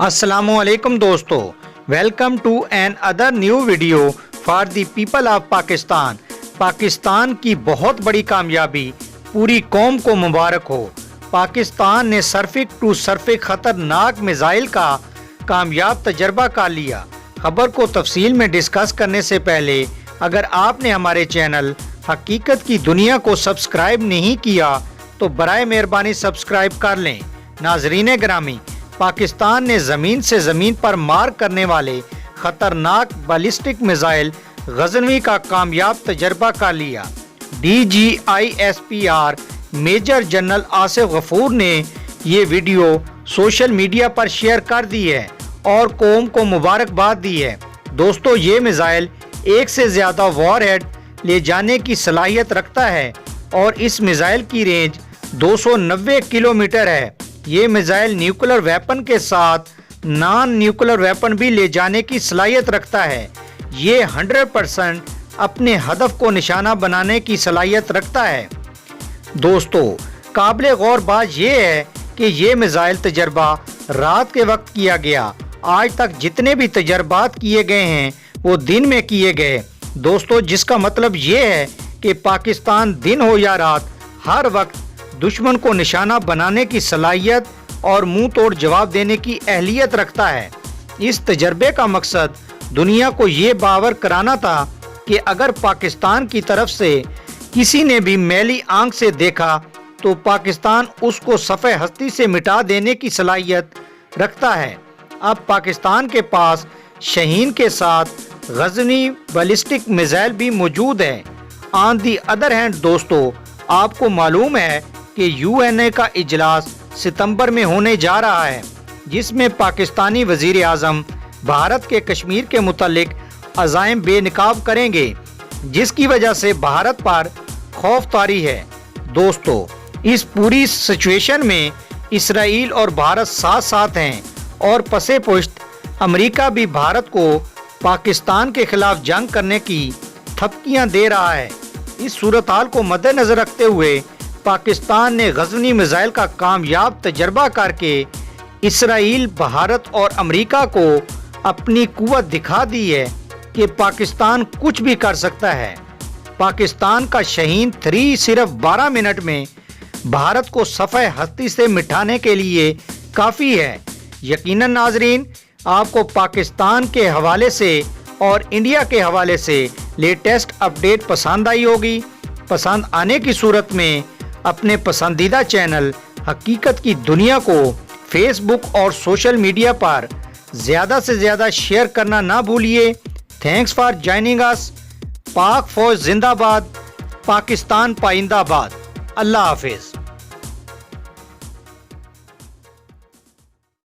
अस्सलामु अलैकुम दोस्तों, welcome to another new video for the people of Pakistan. Pakistan की बहुत बड़ी कामयाबी, पूरी कौम को मुबारक हो। पाकिस्तान ने सरफिक टू सरफिक खतरनाक मिसाइल का कामयाब तजर्बा कर लिया। खबर को तफसील में डिस्कस करने से पहले अगर आपने हमारे चैनल हकीकत की दुनिया को सब्सक्राइब नहीं किया तो बराए मेहरबानी सब्सक्राइब कर लें। नाजरीन ग्रामी, पाकिस्तान ने ज़मीन से ज़मीन पर मार करने वाले ख़तरनाक बैलिस्टिक मिसाइल गजनवी का कामयाब तजर्बा कर लिया। DGISPR major general Asif Ghafoor ने ये वीडियो सोशल मीडिया पर शेयर कर दी है और कौम को मुबारकबाद दी है। दोस्तों, ये मिसाइल एक से ज़्यादा वॉरहेड ले जाने की सलाहियत रखता है और इस मिसाइल की रेंज 290 किलोमीटर है। ये मिसाइल न्यूक्लियर वेपन के साथ नॉन न्यूक्लियर वेपन भी ले जाने की सलाहियत रखता है। ये 100% अपने हदफ को निशाना बनाने की सलाहियत रखता है। दोस्तों, काबिल गौर बात यह है कि ये मिसाइल तजर्बा रात के वक्त किया गया। आज तक जितने भी तजर्बात किए गए हैं वो दिन में किए गए। दोस्तों, जिसका मतलब ये है कि पाकिस्तान दिन हो या रात हर वक्त दुश्मन को निशाना बनाने की सलाहियत और मुंह तोड़ जवाब देने की अहलियत रखता है। इस तजर्बे का मकसद दुनिया को ये बावर कराना था कि अगर पाकिस्तान की तरफ से किसी ने भी मैली आंख से देखा तो पाकिस्तान उसको सफ़े हस्ती से मिटा देने की सलाहियत रखता है। अब पाकिस्तान के पास शहीन के साथ गजनी बैलिस्टिक मिसाइल भी मौजूद है। ऑन दी अदर हैंड दोस्तों, आपको मालूम है कि UNA का इजलास सितंबर में होने जा रहा है, जिसमें पाकिस्तानी वजीर आज़म भारत के कश्मीर के मुतालिक अज़ाइम बेनकाब करेंगे, जिसकी वजह से भारत पर खौफ तारी है। दोस्तों, इस पूरी सिचुएशन में इसराइल और भारत साथ साथ हैं और पसे पुश्त अमेरिका भी भारत को पाकिस्तान के खिलाफ जंग करने की थपकियां दे रहा है। इस सूरत हाल को मद्देनजर रखते हुए पाकिस्तान ने गजनी मिसाइल का कामयाब तजर्बा करके इसराइल, भारत और अमेरिका को अपनी कुव्वत दिखा दी है कि पाकिस्तान कुछ भी कर सकता है। पाकिस्तान का शहीन 3 सिर्फ 12 मिनट में भारत को सफ़े हस्ती से मिटाने के लिए काफ़ी है। यकीनन नाजरीन, आपको पाकिस्तान के हवाले से और इंडिया के हवाले से लेटेस्ट अपडेट पसंद आई होगी। पसंद आने की सूरत में अपने पसंदीदा चैनल हकीकत की दुनिया को फेसबुक और सोशल मीडिया पर ज़्यादा से ज़्यादा शेयर करना ना भूलिए। Thanks for joining us. पाक फौज जिंदाबाद, पाकिस्तान पाइंदाबाद। अल्लाह हाफिज़।